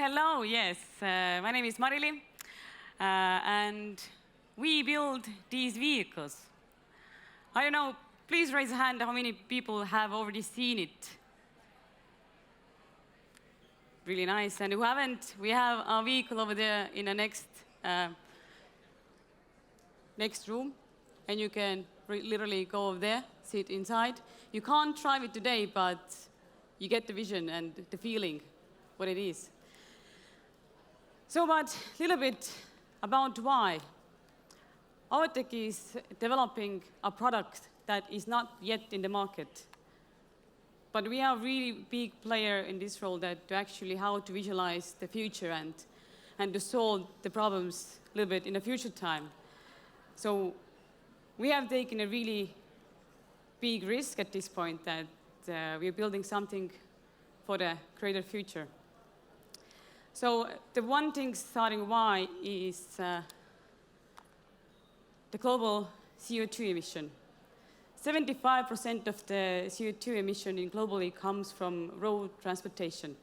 Hello, yes. My name is Marili, and we build these vehicles. I don't know, please raise a hand how many people have already seen it. Really nice. And who haven't, we have our vehicle over there in the next room, and you can literally go over there, sit inside. You can't drive it today, but you get the vision and the feeling, what it is. So, but a little bit about why. AuveTech is developing a product that is not yet in the market. But we are a really big player in this role that to actually how to visualize the future and to solve the problems a little bit in the future time. So we have taken a really big risk at this point that we are building something for the greater future. So the one thing starting why is the global CO2 emission. 75% of the CO2 emission globally comes from road transportation.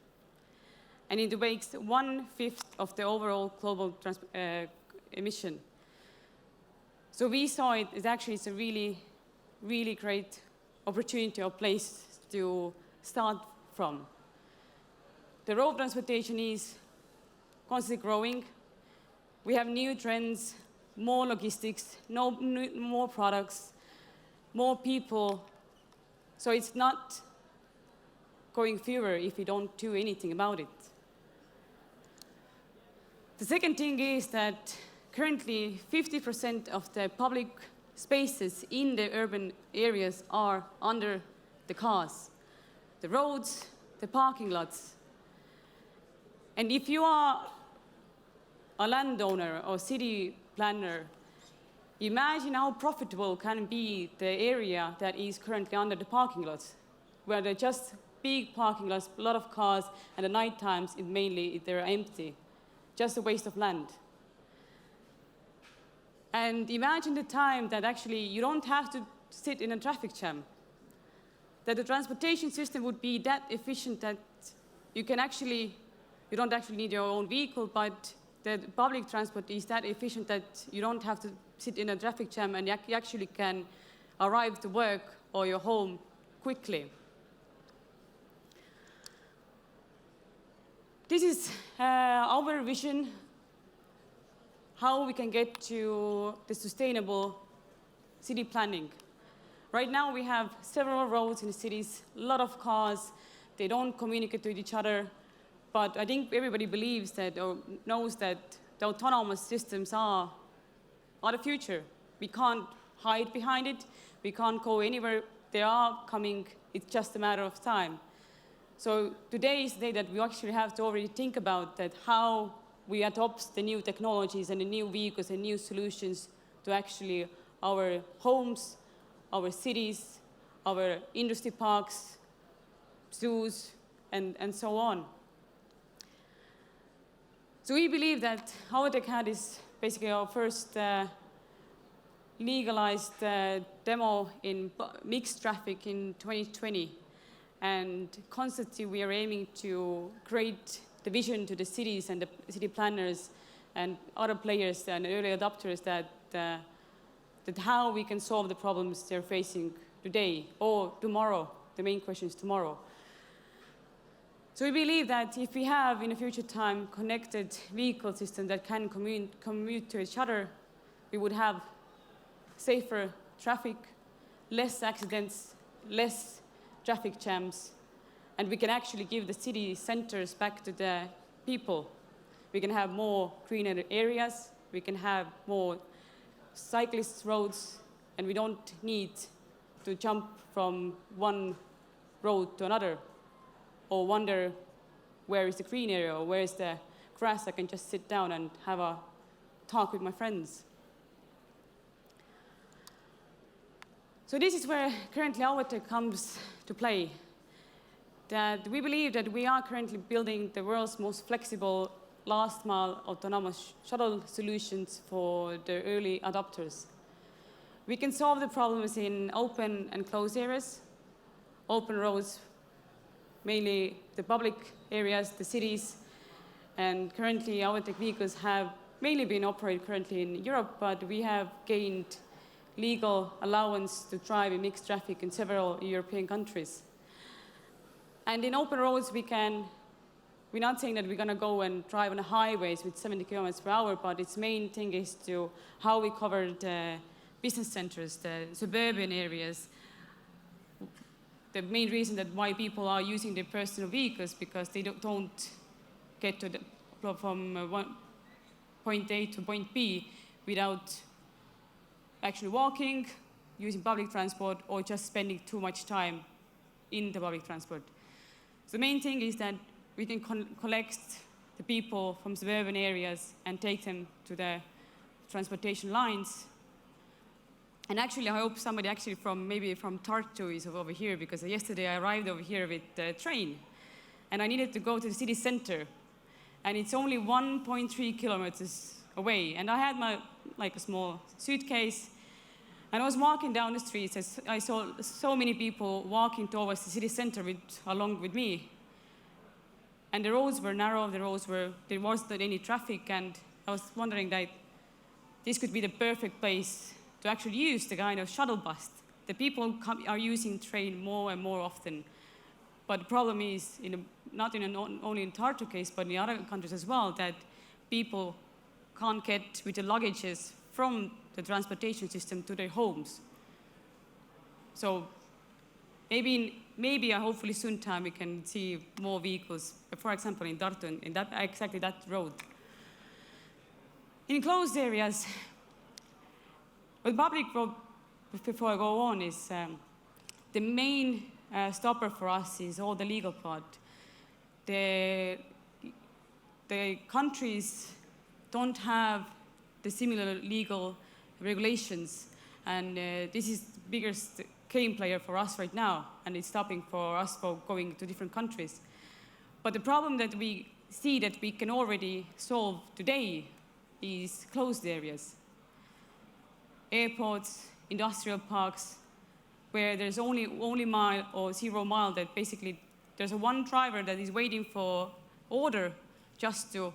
And it makes 1/5 of the overall global emission. So we saw it as actually it's a really, really great opportunity or place to start from. The road transportation is constantly growing. We have new trends, more logistics, more products, more people. So it's not going fewer if we don't do anything about it. The second thing is that currently 50% of the public spaces in the urban areas are under the cars, the roads, the parking lots. And if you are a landowner or city planner, imagine how profitable can be the area that is currently under the parking lots, where they're just big parking lots, a lot of cars, and at night times, they're empty. Just a waste of land. And imagine the time that actually you don't have to sit in a traffic jam, that the transportation system would be that efficient that you don't actually need your own vehicle, but the public transport is that efficient that you don't have to sit in a traffic jam and you actually can arrive to work or your home quickly. This is our vision, how we can get to the sustainable city planning. Right now we have several roads in the cities, a lot of cars, they don't communicate with each other, but I think everybody believes that or knows that the autonomous systems are the future. We can't hide behind it, we can't go anywhere, they are coming, it's just a matter of time. So today is the day that we actually have to already think about that how we adopt the new technologies and the new vehicles and new solutions to actually our homes, our cities, our industry parks, zoos, and so on. So we believe that AuveTech is basically our first legalized demo in mixed traffic in 2020. And constantly we are aiming to create the vision to the cities and the city planners and other players and early adopters that how we can solve the problems they're facing today or tomorrow. The main question is tomorrow. So we believe that if we have in the future time connected vehicle systems that can commute to each other, we would have safer traffic, less accidents, less traffic jams, and we can actually give the city centers back to the people. We can have more greener areas, we can have more cyclist roads, and we don't need to jump from one road to another or wonder where is the green area or where is the grass I can just sit down and have a talk with my friends. So this is where currently AuveTech comes to play. That we believe that we are currently building the world's most flexible last-mile autonomous shuttle solutions for the early adopters. We can solve the problems in open and closed areas, open roads, mainly the public areas, the cities, And currently, AuveTech vehicles have mainly been operated currently in Europe, but we have gained legal allowance to drive in mixed traffic in several European countries. And in open roads, we're not saying that we're going to go and drive on the highways with 70 kilometers per hour, but its main thing is to how we cover the business centers, the suburban areas. The main reason that why people are using their personal vehicles because they don't get to from point A to point B without actually walking, using public transport, or just spending too much time in the public transport. So the main thing is that we can collect the people from suburban areas and take them to the transportation lines. And actually, I hope somebody actually maybe from Tartu is over here, because yesterday I arrived over here with the train, and I needed to go to the city center, and it's only 1.3 kilometers away. And I had a small suitcase, and I was walking down the streets, and I saw so many people walking towards the city center along with me. And the roads were narrow, there wasn't any traffic, and I was wondering that this could be the perfect place to actually use the kind of shuttle bus. The people are using train more and more often. But the problem is, not only in Tartu case, but in the other countries as well, that people can't get with the luggages from the transportation system to their homes. So maybe hopefully soon time we can see more vehicles, for example, in Tartu, in exactly that road. In closed areas, with public road, before I go on, is the main stopper for us is all the legal part. The countries don't have the similar legal regulations, and this is the biggest game player for us right now, and it's stopping for us from going to different countries. But the problem that we see that we can already solve today is closed areas. Airports, industrial parks, where there's only mile or 0 mile, that basically there's one driver that is waiting for order just to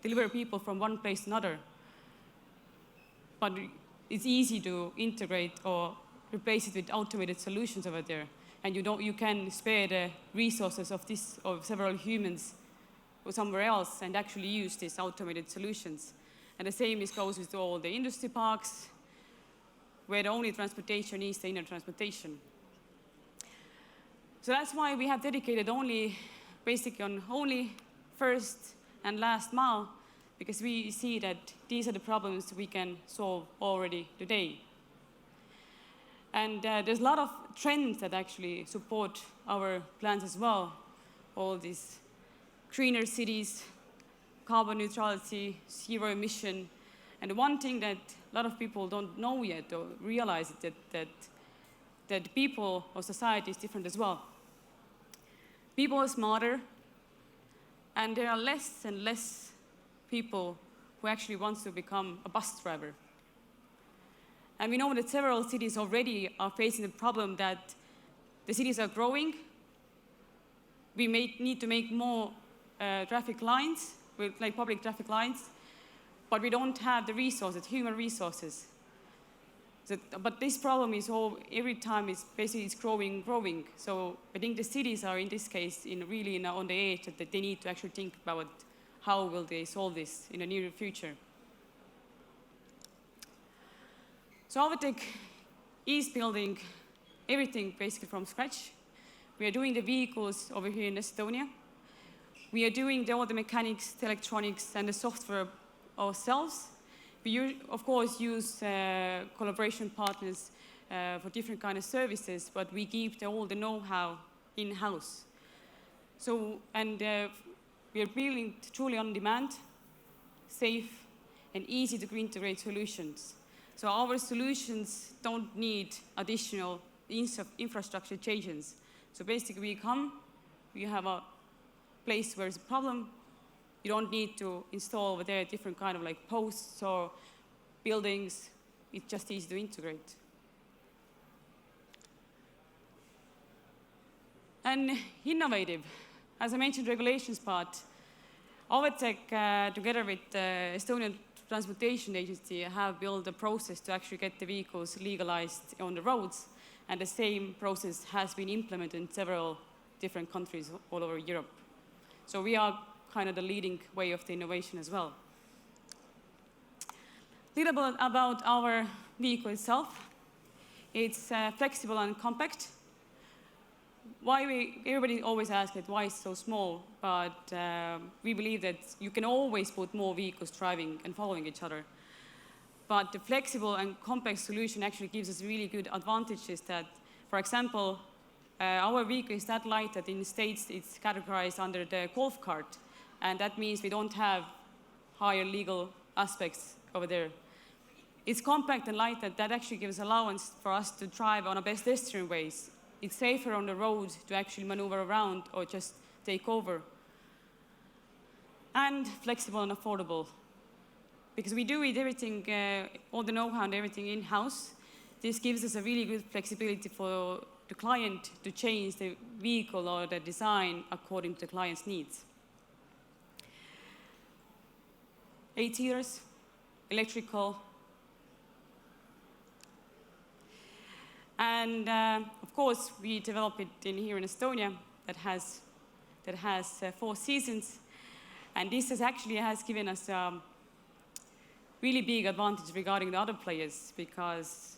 deliver people from one place to another. But it's easy to integrate or replace it with automated solutions over there. And you can spare the resources of several humans somewhere else and actually use these automated solutions. And the same goes with all the industry parks, where the only transportation is the inner transportation. So that's why we have dedicated basically on only first and last mile, because we see that these are the problems we can solve already today. And there's a lot of trends that actually support our plans as well. All these greener cities, carbon neutrality, zero emission. And one thing that a lot of people don't know yet or realize that people or society is different as well. People are smarter, and there are less and less people who actually want to become a bus driver. And we know that several cities already are facing the problem that the cities are growing. We need to make more traffic lines, like public traffic lines, but we don't have the resources, human resources. But this problem is every time it's growing. So I think the cities are in this case really on the edge that they need to actually think about how will they solve this in the near future. So AuveTech is building everything basically from scratch. We are doing the vehicles over here in Estonia. We are doing all the mechanics, the electronics, and the software ourselves. We, of course, use collaboration partners for different kind of services, but we keep all the know-how in-house. So, and we are building truly on demand, safe, and easy to integrate solutions. So our solutions don't need additional infrastructure changes. So basically we have a place where there's a problem. You don't need to install over there different kind of like posts or buildings. It's just easy to integrate. And innovative. As I mentioned, regulations part. AuveTech, together with the Estonian Transportation Agency, have built a process to actually get the vehicles legalized on the roads, and the same process has been implemented in several different countries all over Europe. So we are kind of the leading way of the innovation as well. A little bit about our vehicle itself. It's flexible and compact. Everybody always asks it, why it's so small, but we believe that you can always put more vehicles driving and following each other. But the flexible and compact solution actually gives us really good advantages that, for example, our vehicle is that light that in the States it's categorized under the golf cart, and that means we don't have higher legal aspects over there. It's compact and light that actually gives allowance for us to drive on our pedestrian ways. It's safer on the road to actually maneuver around or just take over. And flexible and affordable. Because we do everything, all the know-how and everything in-house, this gives us a really good flexibility for the client to change the vehicle or the design according to the client's needs. 8 seaters, electrical. And of course, we developed it here in Estonia that has 4 seasons. And this has given us really big advantage regarding the other players, because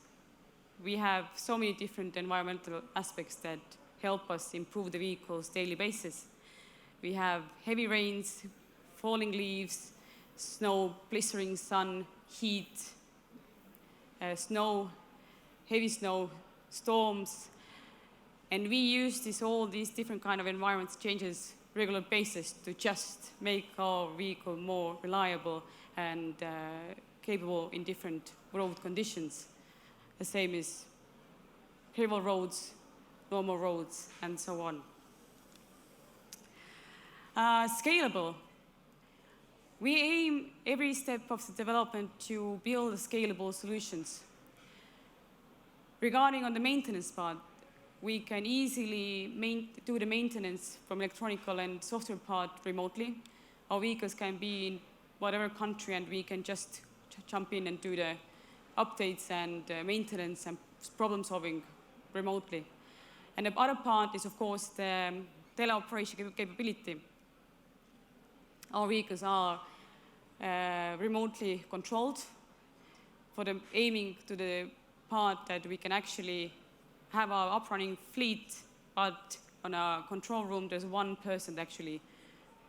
we have so many different environmental aspects that help us improve the vehicle's daily basis. We have heavy rains, falling leaves, snow, blistering sun, heat, snow, heavy snow, storms, and we use all these different kind of environment changes regular basis to just make our vehicle more reliable and capable in different road conditions. The same as gravel roads, normal roads, and so on. Scalable. We aim every step of the development to build scalable solutions. Regarding on the maintenance part, we can easily do the maintenance from electronical and software part remotely. Our vehicles can be in whatever country, and we can just jump in and do the updates and maintenance and problem solving remotely. And the other part is, of course, the teleoperation capability. Our vehicles are remotely controlled for the aiming to the part that we can actually have our up-running fleet, but on a control room, there's one person that actually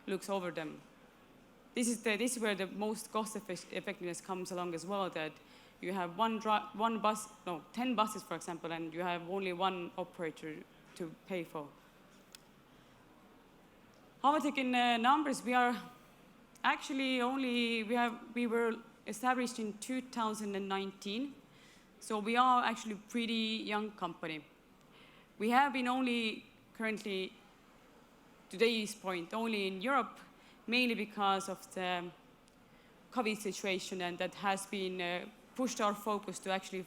looks over them. This is where the most cost effectiveness comes along as well, that you have 10 buses, for example, and you have only one operator to pay for. AuveTech in numbers, we are actually we were established in 2019. So we are actually a pretty young company. We have been only currently, today's point, only in Europe, mainly because of the COVID situation, and that has been pushed our focus to actually,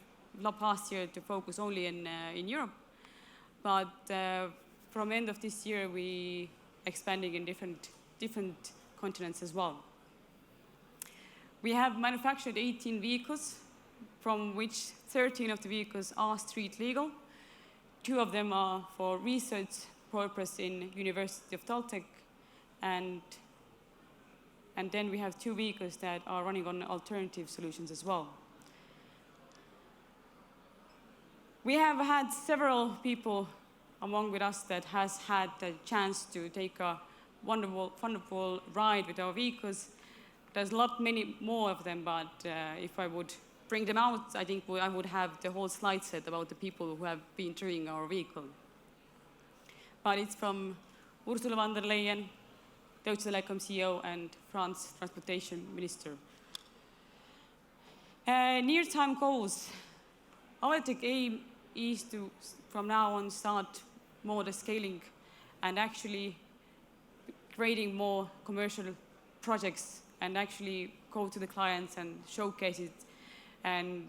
past year, to focus only in Europe. But from end of this year, we expanding in different continents as well. We have manufactured 18 vehicles, from which 13 of the vehicles are street legal. 2 of them are for research purpose in University of Baltics, and then we have 2 vehicles that are running on alternative solutions as well. We have had several people among with us that has had the chance to take a wonderful ride with our vehicles. There's many more of them, but if I would bring them out, I think I would have the whole slide set about the people who have been touring our vehicle. But it's from Ursula von der Leyen, Deutsche Telekom CEO, and France Transportation Minister. Near-time goals. AuveTech aim is to, from now on, start more the scaling and actually creating more commercial projects and actually go to the clients and showcase it and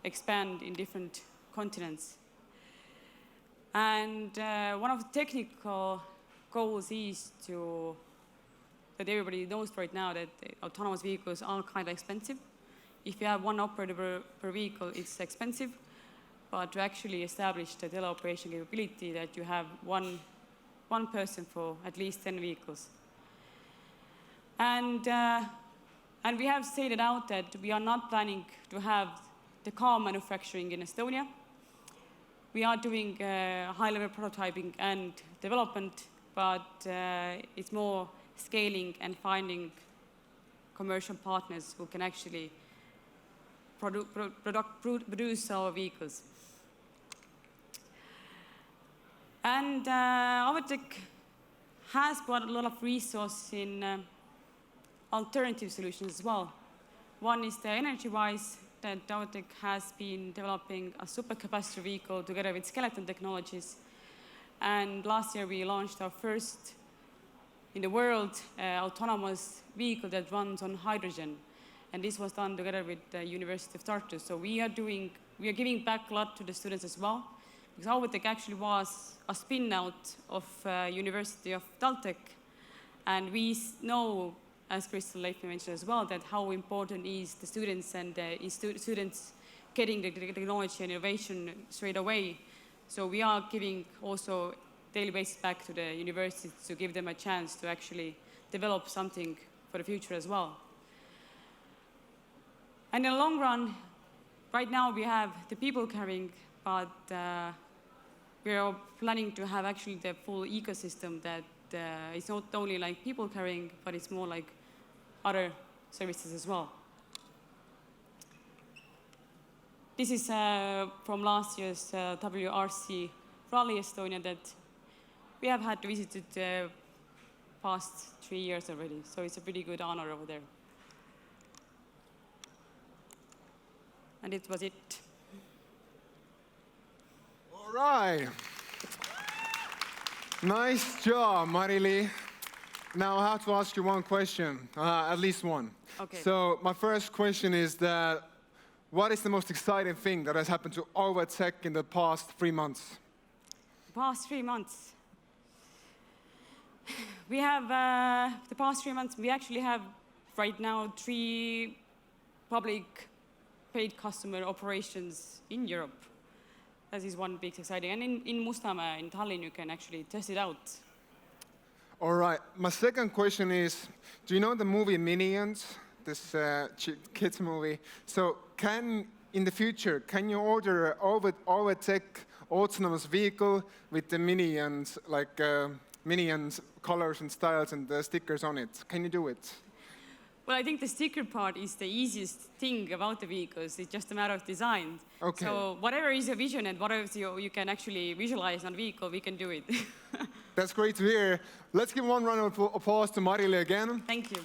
expand in different continents. And one of the technical goals is to that everybody knows right now that autonomous vehicles are kind of expensive. If you have one operator per vehicle, it's expensive. But to actually establish the teleoperation capability that you have one person for at least 10 vehicles. And we have stated out that we are not planning to have the car manufacturing in Estonia. We are doing high-level prototyping and development, but it's more scaling and finding commercial partners who can actually produce our vehicles. And AuveTech has brought a lot of resources in alternative solutions as well. One is the energy-wise, that AuveTech has been developing a supercapacitor vehicle together with Skeleton Technologies. And last year we launched our first in the world autonomous vehicle that runs on hydrogen. And this was done together with the University of Tartu. So we are giving back a lot to the students as well, because AuveTech actually was a spin-out of University of Baltics. And we know, as Crystal lately mentioned as well, that how important is the students and students getting the technology and innovation straight away. So we are giving also daily basis back to the universities to give them a chance to actually develop something for the future as well. And in the long run, right now we have the people carrying, but we are planning to have actually the full ecosystem that it's not only like people carrying, but it's more like other services as well. This is from last year's WRC Rally Estonia that we have had visited the past 3 years already, so it's a pretty good honor over there. And it was it. All right. Nice job, Mari-Lee. Now I have to ask you one question, at least one. Okay. So my first question is that, what is the most exciting thing that has happened to AuveTech in the past 3 months? Past 3 months. We have, the past 3 months, we actually have right now 3 public paid customer operations in Europe. That is one big exciting. And in Mustamäe, in Tallinn, you can actually test it out. All right. My second question is, do you know the movie Minions? This kids movie. So in the future, can you order an AuveTech autonomous vehicle with the Minions, like Minions colors and styles and the stickers on it? Can you do it? Well, I think the sticker part is the easiest thing about the vehicles. It's just a matter of design. Okay. So whatever is your vision and whatever you can actually visualize on a vehicle, we can do it. That's great to hear. Let's give one round of applause to Mari-Lee again. Thank you.